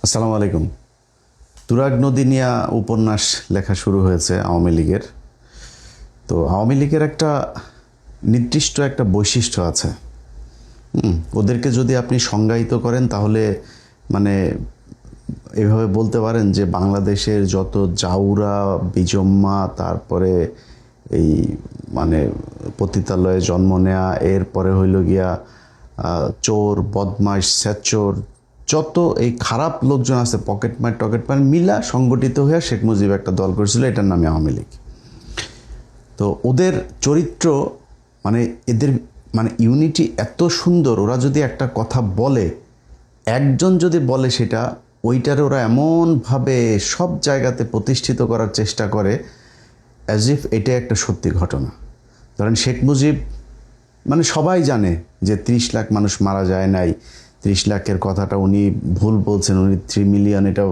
আসসালামু আলাইকুম। তুরাগ নদী নিয়ে উপন্যাস লেখা শুরু হয়েছে আওয়ামী লীগের। তো আওয়ামী লীগের একটা নির্দিষ্ট একটা বৈশিষ্ট্য আছে। ওদেরকে যদি আপনি সংজ্ঞায়িত করেন তাহলে মানে এভাবে বলতে পারেন যে বাংলাদেশের যত জাউরা বিজম্মা, তারপরে এই মানে পতিতালয়ে জন্ম নেয়া, এরপরে হইল গিয়া চোর বদমাইশ স্যাচোর, যত এই খারাপ লোকজন আছে পকেটমার টকেটমার মিলা সংগঠিত হয়ে শেখ মুজিব একটা দল করেছিল, এটার নামে আওয়ামী লীগ। তো ওদের চরিত্র মানে এদের মানে ইউনিটি এত সুন্দর, ওরা যদি একটা কথা বলে, একজন যদি বলে সেটা ওইটারে ওরা এমনভাবে সব জায়গাতে প্রতিষ্ঠিত করার চেষ্টা করে অ্যাজ ইফ এটা একটা সত্যি ঘটনা। ধরেন শেখ মুজিব মানে সবাই জানে যে 30 লাখ মানুষ মারা যায় নাই, 30 লাখের কথাটা উনি ভুল বলছেন, উনি 3 মিলিয়ন, এটা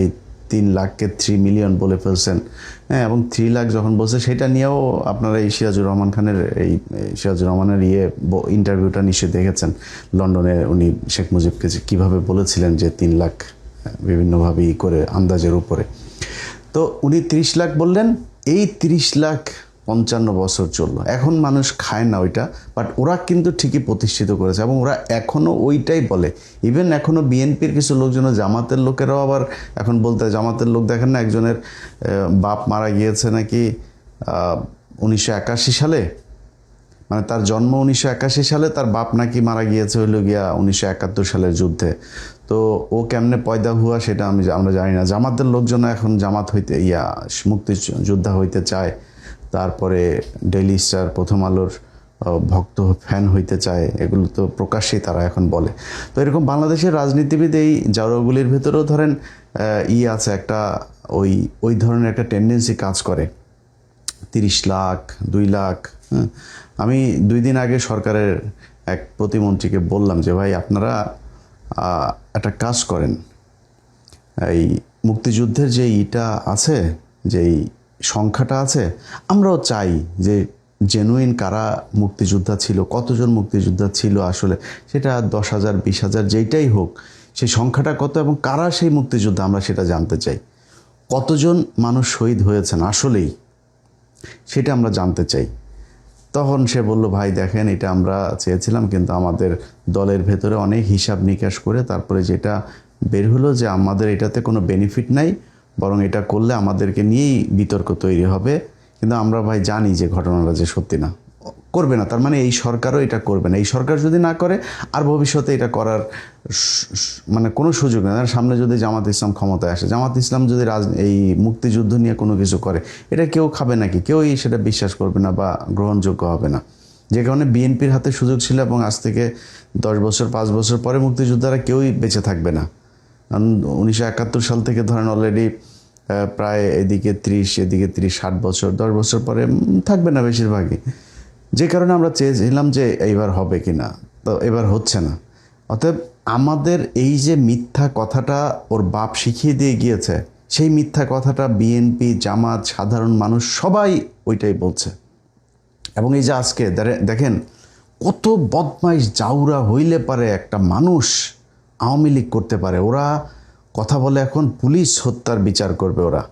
এই 3 লাখকে 3 মিলিয়ন বলে ফেলছেন। হ্যাঁ, এবং 3 লাখ যখন বলছে সেটা নিয়েও আপনারা এই সিরাজুর রহমান খানের সিরাজুর রহমানের ইন্টারভিউটা নিশ্চয়ই দেখেছেন। লন্ডনে উনি শেখ মুজিবকে যে কীভাবে বলেছিলেন যে 3 লাখ বিভিন্নভাবেই করে আন্দাজের উপরে। তো উনি 30 লাখ বললেন, এই 30 লাখ 55 বছর চললো, এখন মানুষ খায় না ওইটা, বাট ওরা কিন্তু ঠিকই প্রতিষ্ঠিত করেছে এবং ওরা এখনও ওইটাই বলে। ইভেন এখনও বিএনপির কিছু লোকজন, জামাতের লোকেরাও আবার এখন বলতে, জামাতের লোক দেখেন না, একজনের বাপ মারা গিয়েছে নাকি 1981 সালে, মানে তার জন্ম 1981 সালে, তার বাপ নাকি মারা গিয়েছে হইল গিয়া 1971 সালের যুদ্ধে। তো ও কেমনে পয়দা হুয়া সেটা আমরা জানি না। জামাতের লোকজন এখন জামাত হইতে মুক্তিযোদ্ধা হইতে চায়, তারপরে ডেইলি স্টার প্রথম আলোর ভক্ত ফ্যান হইতে চায়, এগুলো তো প্রকাশ্যেই তারা এখন বলে। তো এরকম বাংলাদেশের রাজনীতিবিদ এই জাউরাগুলির ভেতরেও ধরেন আছে একটা, ওই ধরনের একটা টেন্ডেন্সি কাজ করে। 30 লাখ 2 লাখ। হ্যাঁ, আমি 2 দিন আগে সরকারের এক প্রতিমন্ত্রীকে বললাম যে ভাই আপনারা একটা কাজ করেন, এই মুক্তিযুদ্ধের যে আছে, যেই সংখ্যাটা আছে, আমরাও চাই যে জেনুইন কারা মুক্তিযোদ্ধা ছিল, কতজন মুক্তিযোদ্ধা ছিল আসলে, সেটা 10,000 20,000 যেইটাই হোক, সেই সংখ্যাটা কত এবং কারা সেই মুক্তিযোদ্ধা আমরা সেটা জানতে চাই। কতজন মানুষ শহীদ হয়েছেন আসলেই সেটা আমরা জানতে চাই। তখন সে বলল, ভাই দেখেন এটা আমরা চেয়েছিলাম, কিন্তু আমাদের দলের ভেতরে অনেক হিসাব নিকাশ করে তারপরে যেটা বের হলো যে আমাদের এটাতে কোনো বেনিফিট নাই, বরং এটা করলে আমাদেরকে নিয়েই বিতর্ক তৈরি হবে। কিন্তু আমরা ভাই জানি যে ঘটনাটা যে সত্যি না, করবে না, তার মানে এই সরকারও এটা করবে না। এই সরকার যদি না করে আর ভবিষ্যতে এটা করার মানে কোনো সুযোগ নেই। সামনে যদি জামাত ইসলাম ক্ষমতায় আসে, জামাত ইসলাম যদি এই মুক্তিযুদ্ধ নিয়ে কোনো কিছু করে, এটা কেউ খাবে নাকি? কেউই সেটা বিশ্বাস করবে না বা গ্রহণযোগ্য হবে না। যে কারণে বিএনপির হাতে সুযোগ ছিল এবং আজ থেকে 10 বছর 5 বছর পরে মুক্তিযোদ্ধারা কেউই বেঁচে থাকবে না। কারণ 1971 সাল থেকে ধরেন অলরেডি প্রায় এদিকে 30 এদিকে 60 বছর, 10 বছর পরে থাকবে না বেশিরভাগই। যে কারণে আমরা চেয়েছিলাম যে এইবার হবে কি না, তো এবার হচ্ছে না। অতএব আমাদের এই যে মিথ্যা কথাটা ওর বাপ শিখিয়ে দিয়ে গিয়েছে, সেই মিথ্যা কথাটা বিএনপি জামাত সাধারণ মানুষ সবাই ওইটাই বলছে। এবং এই যে আজকে দেখেন কত বদমাইশ জাউরা হইলে পারে একটা মানুষ আওয়ামী লীগ করতে পারে। ওরা কথা বলে এখন পুলিশ হত্যার বিচার করবে ওরা।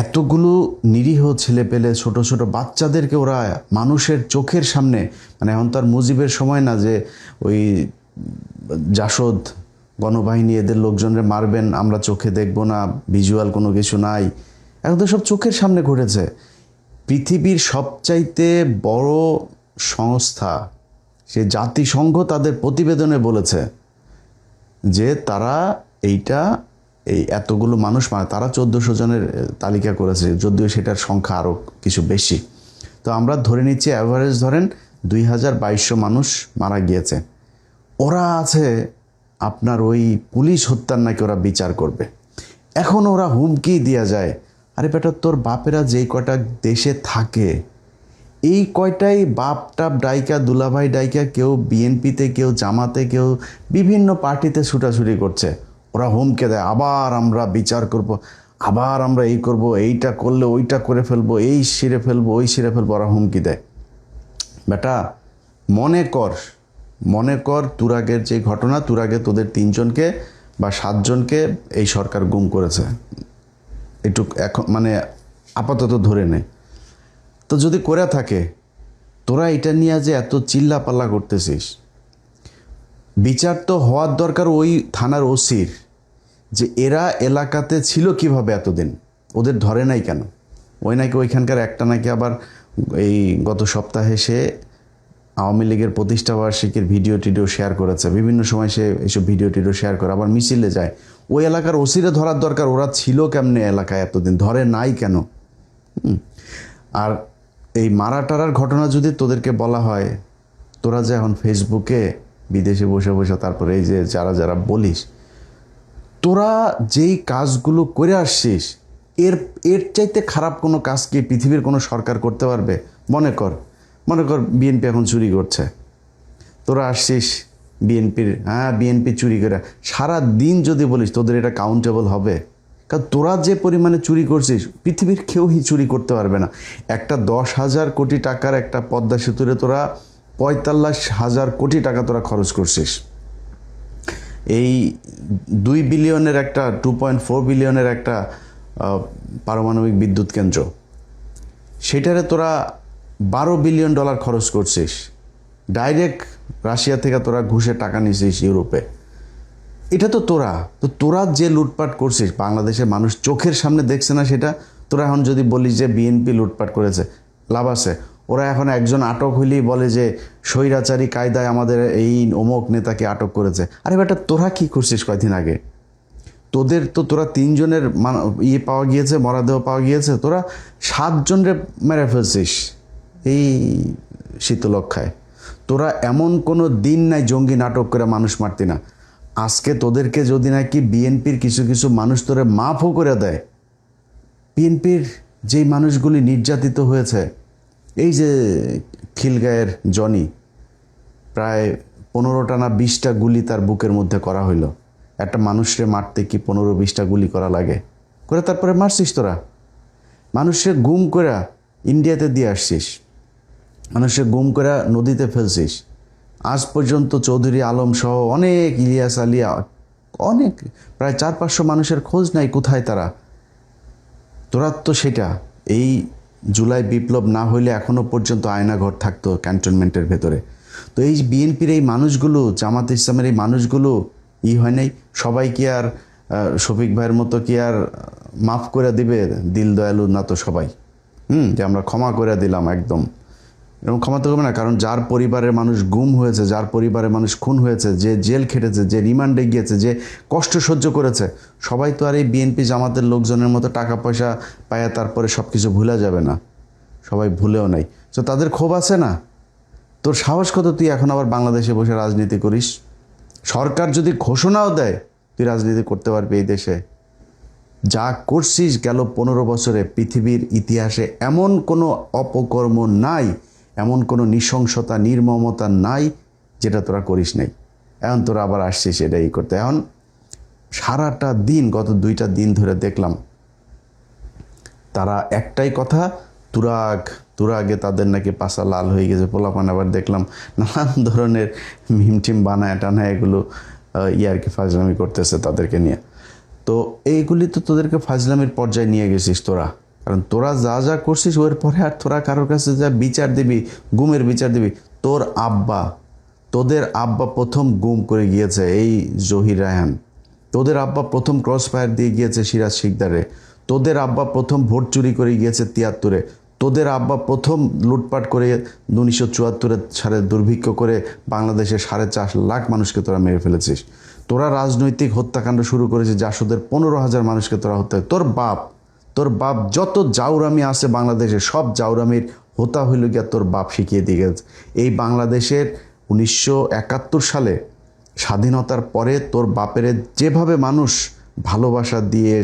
এতগুলো নিরীহ ছেলে পেলে ছোট ছোট বাচ্চাদেরকে ওরা মানুষের চোখের সামনে, মানে এখন তার মুজিবের সময় না যে ওই জাসদ গণবাহিনী এদের লোকজনরে মারবেন আমরা চোখে দেখব না, ভিজুয়াল কোনো কিছু নাই, এখন তো সব চোখের সামনে ঘটেছে। পৃথিবীর সবচাইতে বড় সংস্থা সে জাতিসংঘ তাদের প্রতিবেদনে বলেছে যে তারা এই এতগুলো মানুষ মানে তারা 1400 জনের তালিকা করেছে, যদিও সেটার সংখ্যা আরও কিছু বেশি। তো আমরা ধরে নিচ্ছি অ্যাভারেজ ধরেন 2200 মানুষ মারা গিয়েছে। ওরা আছে আপনার ওই পুলিশ হত্যার নাকি ওরা বিচার করবে। এখন ওরা হুমকি দেওয়া যায়, আরে বেটা তোর বাপেরা যেই কয়টা দেশে থাকে এই কয়টাই বাপ টাপ ডাইকা দুলাভাই ডাইকা কেউ বিএনপিতে, কেউ জামাতে, কেউ বিভিন্ন পার্টিতে ছুটাছুটি করছে। ওরা হুমকে দেয়, আবার আমরা বিচার করব, আবার আমরা এই করব, এইটা করলে ওইটা করে ফেলবো, এই সিরে ফেলবো, ওই সিরে ফেলবো, ওরা হুমকি দেয়। বেটা মনে কর তুরাগের যে ঘটনা, তুরাগে তোদের 3 জনকে বা 7 জনকে এই সরকার গুম করেছে, একটু এখন মানে আপাতত ধরে নেয়। তো যদি করে থাকে, তোরা এটা নিয়ে যে এত চিল্লাপাল্লা করতেছিস, বিচার তো হওয়ার দরকার ওই থানার ওসির, যে এরা এলাকাতে ছিল কিভাবে এতদিন, ওদের ধরে নাই কেন? ওই নাকি ওইখানকার একটা নাকি আবার এই গত সপ্তাহে সে আওয়ামী লীগের প্রতিষ্ঠা বার্ষিকীর ভিডিও টিডিও শেয়ার করেছে, বিভিন্ন সময় সে এইসব ভিডিও টিডিও শেয়ার করে, আবার মিছিলে যায়। ওই এলাকার ওসিরে ধরার দরকার, ওরা ছিল কেমনে এলাকায় এতদিন, ধরে নাই কেন? আর এই মারা টারার ঘটনা যদি তোদেরকে বলা হয়, তোরা যে এখন ফেসবুকে বিদেশে বসে বসে তারপরে এই যে যারা যারা বলিস, তোরা যেই কাজগুলো করে আসছিস, এর এর চাইতে খারাপ কোনো কাজ কি পৃথিবীর কোনো সরকার করতে পারবে? মনে কর বিএনপি এখন চুরি করছে, তোরা আসছিস বিএনপি চুরি করে সারা দিন যদি বলিস, তোদের এটা কাউন্টেবল হবে? কারণ তোরা যে পরিমাণে চুরি করছিস, পৃথিবীর কেউই চুরি করতে পারবে না। একটা 10,000 কোটি টাকার একটা পদ্মা সেতুরে তোরা 45,000 কোটি টাকা তোরা খরচ করছিস। এই 2 বিলিয়নের একটা 2.4 বিলিয়নের একটা পারমাণবিক বিদ্যুৎ কেন্দ্র, সেটারে তোরা $12 বিলিয়ন খরচ করছিস। ডাইরেক্ট রাশিয়া থেকে তোরা ঘুষে টাকা নিছিস ইউরোপে। এটা তো তোরা যে লুটপাট করছিস, বাংলাদেশের মানুষ চোখের সামনে দেখছে না সেটা? তোরা এখন যদি বলিস যে বিএনপি লুটপাট করেছে, লাভ আছে? ওরা এখন একজন আটক হইলেই বলে যে স্বৈরাচারী কায়দায় আমাদের এই অমুক নেতাকে আটক করেছে। আরে বেটা, তোরা কি করছিস কয়দিন আগে? তোরা 3 জনের পাওয়া গিয়েছে, মরদেহ পাওয়া গিয়েছে, তোরা 7 জনের মেরে ফেলছিস এই শীতলক্ষায়। তোরা এমন কোনো দিন নাই জঙ্গি নাটক করে মানুষ মারতি না। আজকে তোদেরকে যদি নাকি বিএনপির কিছু কিছু মানুষ তোরে মাফও করে দেয়, বিএনপির যেই মানুষগুলি নির্যাতিত হয়েছে, এই যে খিলগাঁয়ের জনি, প্রায় 15টা না 20টা গুলি তার বুকের মধ্যে করা হইল। একটা মানুষরে মারতে কি 15-20টা গুলি করা লাগে? করে তারপরে মারছিস তোরা। মানুষের গুম করে ইন্ডিয়াতে দিয়ে আসছিস, মানুষের গুম করে নদীতে ফেলছিস। আজ পর্যন্ত চৌধুরী আলম সহ অনেক, ইলিয়াস আলিয়া, অনেক, প্রায় 400-500 মানুষের খোঁজ নাই, কোথায় তারা? তোরা তো সেটা, এই জুলাই বিপ্লব না হইলে এখনও পর্যন্ত আয়নাঘর থাকতো ক্যান্টনমেন্টের ভেতরে। তো এই বিএনপির এই মানুষগুলো, জামাত ইসলামের এই মানুষগুলো হয় নাই? সবাই কি আর শফিক ভাইয়ের মতো কি আর মাফ করে দিবে? দিল দয়ালু না তো সবাই, যে আমরা ক্ষমা করে দিলাম একদম, এরকম ক্ষমা তো করবে না। কারণ যার পরিবারের মানুষ গুম হয়েছে, যার পরিবারের মানুষ খুন হয়েছে, যে জেল খেটেছে, যে রিমান্ডে গিয়েছে, যে কষ্ট সহ্য করেছে, সবাই তো আর এই বিএনপি জামাতের লোকজনের মতো টাকা পয়সা পায়া তারপরে সব কিছু ভুলে যাবে না। সবাই ভুলেও নাই, তো তাদের ক্ষোভ আছে না? তোর সাহস কত তুই এখন আবার বাংলাদেশে বসে রাজনীতি করিস? সরকার যদি ঘোষণাও দেয়, তুই রাজনীতি করতে পারবি এই দেশে? যা করছিস গেল 15 বছরে, পৃথিবীর ইতিহাসে এমন কোনো অপকর্ম নাই, এমন কোনো নৃশংসতা, নির্মমতা নাই যেটা তোরা করিস নাই। এখন তোরা আবার আসছিস এটাই করতে। এখন সারাটা দিন, গত 2টা দিন ধরে দেখলাম তারা একটাই কথা, তুরাগে তাদের নাকি পাশা লাল হয়ে গেছে পোলাপান। আবার দেখলাম নানান ধরনের মিমটিম বানায় টানায় এগুলো ইয়ারকি ফাজলামি করতেছে তাদেরকে নিয়ে। তো এইগুলি তো তোদেরকে ফাজলামির পর্যায়ে নিয়ে গেছিস তোরা। কারণ তোরা যা যা করছিস ওর পরে আর তোরা কারোর কাছে যা বিচার দিবি, গুমের বিচার দিবি। তোদের আব্বা প্রথম গুম করে গিয়েছে এই জহির রায়হান। তোদের আব্বা প্রথম ক্রস ফায়ার দিয়ে গিয়েছে সিরাজ শিকদারে। তোদের আব্বা প্রথম ভোট চুরি করে গিয়েছে 73-এ। তোদের আব্বা প্রথম লুটপাট করে 1974 সালে দুর্ভিক্ষ করে বাংলাদেশের 4.5 লাখ মানুষকে তোরা মেরে ফেলেছিস। তোরা রাজনৈতিক হত্যাকাণ্ড শুরু করেছিস, জাসদের 15,000 মানুষকে তোরা হত্যা। তোর বাপ যত জাউরামি আছে বাংলাদেশে, সব জাউরামির হোতা হইল গিয়া তোর বাপ শিখিয়ে দিয়ে গেছে। এই বাংলাদেশের 1971 সালে স্বাধীনতার পরে তোর বাপের যেভাবে মানুষ ভালোবাসা দিয়ে,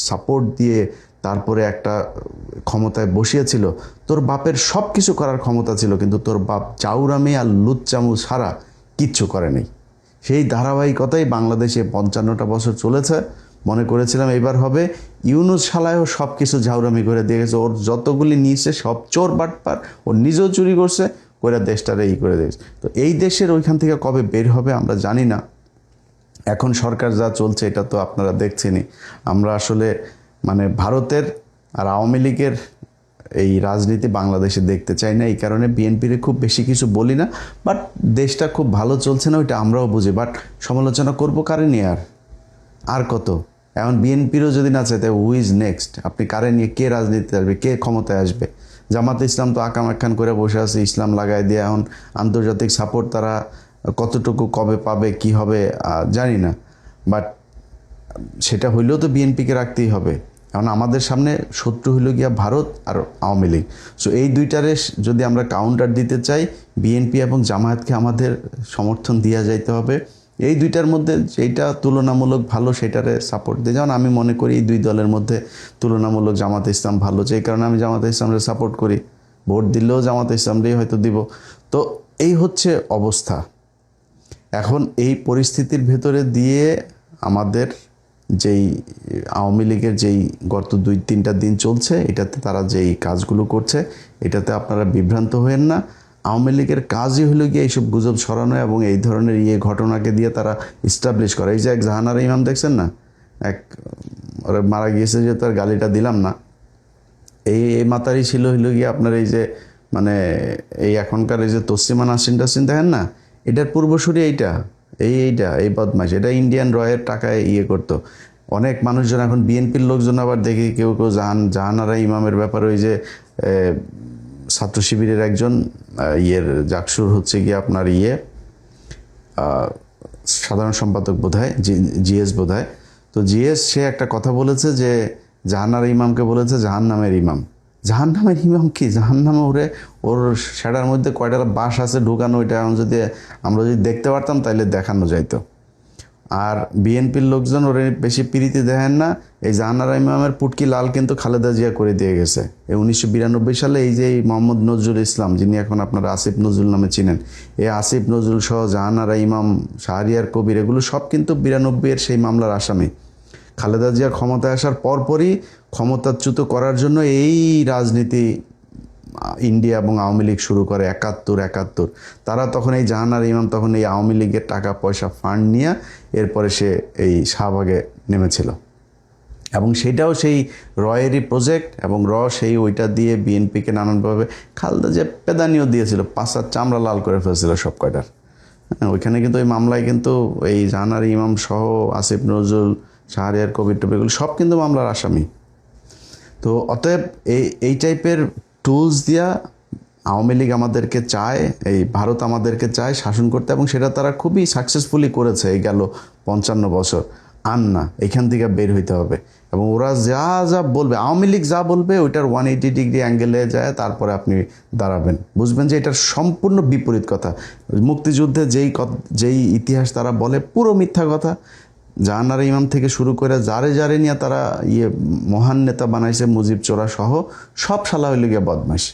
সাপোর্ট দিয়ে তারপরে একটা ক্ষমতায় বসিয়েছিল, তোর বাপের সব কিছু করার ক্ষমতা ছিল, কিন্তু তোর বাপ জাউরামি আর লুচ্চামু ছাড়া কিচ্ছু করে নেই। সেই ধারাবাহিকতাই বাংলাদেশে 55টা বছর চলেছে। মনে করেছিলাম এবার হবে। ইউনূস শালায়ও সব কিছু ঝাউরামি করে দিয়ে গেছে। ওর যতগুলি নিয়েছে সব চোর বাটপার, ও নিজেও চুরি করছে, করে দেশটারে করে দিয়েছে। তো এই দেশের ওইখান থেকে কবে বের হবে আমরা জানি না। এখন সরকার যা চলছে এটা তো আপনারা দেখছেনই। আমরা আসলে মানে ভারতের আর আওয়ামী লীগের এই রাজনীতি বাংলাদেশে দেখতে চাই না, এই কারণে বিএনপির খুব বেশি কিছু বলি না। বাট দেশটা খুব ভালো চলছে না ওইটা আমরাও বুঝি, বাট সমালোচনা করবো কারে নিয়ে? আর কত? এখন বিএনপিরও যদি না চায়, হু ইজ নেক্সট? আপনি কারে নিয়ে, কে রাজনীতিতে আসবে, কে ক্ষমতায় আসবে? জামাত ইসলাম তো আকাম একখান করে বসে আছে, ইসলাম লাগাই দিয়ে। এখন আন্তর্জাতিক সাপোর্ট তারা কতটুকু কবে পাবে, কি হবে জানি না, বাট সেটা হইলেও তো বিএনপিকে রাখতেই হবে। কারণ আমাদের সামনে শত্রু হইল গিয়া ভারত আর আওয়ামী লীগ। সো এই দুইটারে যদি আমরা কাউন্টার দিতে চাই, বিএনপি এবং জামায়াতকে আমাদের সমর্থন দিয়া যাইতে হবে। এই দুইটার মধ্যে যেটা তুলনামূলক ভালো সেটারে সাপোর্ট দিয়ে, যেমন আমি মনে করি এই দুই দলের মধ্যে তুলনামূলক জামাত ইসলাম ভালো, যেই কারণে আমি জামাত ইসলামরে সাপোর্ট করি। ভোট দিলেও জামাত ইসলামরেই হয়তো দিব। তো এই হচ্ছে অবস্থা। এখন এই পরিস্থিতির ভেতরে দিয়ে আমাদের যেই আওয়ামী লীগের যেই গত 2-3টা দিন চলছে, এটাতে তারা যেই কাজগুলো করছে, এটাতে আপনারা বিভ্রান্ত হয়েন না। আওয়ামী লীগের কাজই হলো গিয়ে এইসব গুজব ছড়ানো এবং এই ধরনের ঘটনাকে দিয়ে তারা ইস্টাবলিশ করে। এই যে এক জাহানারা ইমাম দেখছেন না, এক ওরা মারা গিয়েছে, যে তার গালিটা দিলাম না, এই মাতারি ছিল হইল গিয়ে আপনার এই যে মানে এই এখনকার এই যে তসলিমা নাসরিন টাসরিন দেখেন না, এটার পূর্বসূরি এই বদমাশ, এটা ইন্ডিয়ান রয়ের টাকায় করতো। অনেক মানুষজন এখন বিএনপির লোকজন আবার দেখি কেউ কেউ জাহানারা ইমামের ব্যাপারে ওই যে ছাত্র শিবিরের একজন জাকসুর হচ্ছে গিয়ে আপনার সাধারণ সম্পাদক বোধহয়, জিএস বোধহয়। তো জিএস সে একটা কথা বলেছে যে জাহানারা ইমামকে বলেছে জাহান্নামের ইমাম। জাহান্নামের ইমাম কি? জাহান্নামে ওর সেটার মধ্যে কয়টা বাস আছে ঢুকানো, ওইটা এখন যদি আমরা দেখতে পারতাম তাহলে দেখানো যাইতো। আর বিএনপির লোকজন ওরে বেশি প্রীতি দেখেন না। এই জাহানারা ইমামের পুটকি লাল কিন্তু খালেদা জিয়া করে দিয়ে গেছে। এই 1992 সালে এই যে মোহাম্মদ নজরুল ইসলাম, যিনি এখন আপনারা আসিফ নজরুল নামে চিনেন, এই আসিফ নজরুল সহ জাহানারা ইমাম, শাহরিয়ার কবির, এগুলো সব কিন্তু 92-এর সেই মামলার আসামি। খালেদা জিয়া ক্ষমতায় আসার পরপরই ক্ষমতাচ্যুত করার জন্য এই রাজনীতি ইন্ডিয়া এবং আওয়ামী লীগ শুরু করে 71। তারা তখন এই জাহানারা ইমাম তখন এই আওয়ামী লীগের টাকা পয়সা ফান্ড নিয়ে এরপরে সে এই শাহবাগে নেমেছিল, এবং সেটাও সেই রয়েরই প্রজেক্ট, এবং সেই ওইটা দিয়ে বিএনপিকে নানানভাবে খালেদা জিয়া পেদানিও দিয়েছিল, পাঁচার চামড়া লাল করে ফেলছিল সব কয়টার। ওইখানে কিন্তু ওই মামলায় কিন্তু এই জাহানারা ইমাম সহ আসিফ নজরুল, শাহরিয়ার কবির টবিগুলো সব কিন্তু মামলার আসামি। তো অতএব এই টাইপের টুলস দিয়া আওয়ামী লীগ আমাদেরকে চায়, এই ভারত আমাদেরকে চায় শাসন করতে, এবং সেটা তারা খুবই সাকসেসফুলি করেছে এই গেল 55 বছর। আর না, এখান থেকে বের হইতে হবে, এবং ওরা যা যা বলবে, আওয়ামী লীগ যা বলবে ওইটার 180 ডিগ্রি অ্যাঙ্গেলে যায়, তারপরে আপনি দাঁড়াবেন, বুঝবেন যে এটার সম্পূর্ণ বিপরীত কথা। মুক্তিযুদ্ধে যেই ইতিহাস তারা বলে পুরো মিথ্যা কথা। জাহানারা ইমাম থেকে শুরু করে যারে নিয়ে তারা মহান নেতা বানাইছে, মুজিব চোরা সহ সব শালা হইলে গিয়ে বদমাইশ।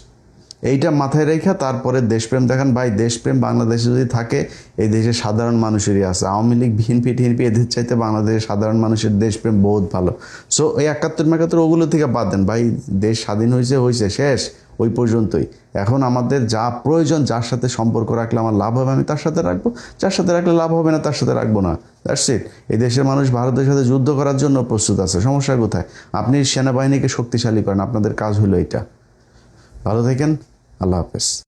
এইটা মাথায় রেখে তারপরে দেশপ্রেম দেখান। ভাই, দেশপ্রেম বাংলাদেশে যদি থাকে, এই দেশের সাধারণ মানুষেরই আছে। আওয়ামী লীগ, বিএনপি টিএনপি এদের চাইতে বাংলাদেশের সাধারণ মানুষের দেশপ্রেম বহুত ভালো। সো এই 71 ওগুলো থেকে বাদ দেন ভাই। দেশ স্বাধীন হয়েছে শেষ, ওই পর্যন্তই। এখন আমাদের যা প্রয়োজন, যার সাথে সম্পর্ক রাখলে আমার লাভ হবে আমি তার সাথে রাখবো, যার সাথে রাখলে লাভ হবে না তার সাথে রাখবো না। That's it. এই দেশের মানুষ ভারতের সাথে যুদ্ধ করার জন্য প্রস্তুত আছে, সমস্যা কোথায়? আপনি সেনাবাহিনীকে শক্তিশালী করেন, আপনাদের কাজ হলো এটা। ভালো থাকেন, আল্লাহ হাফেজ।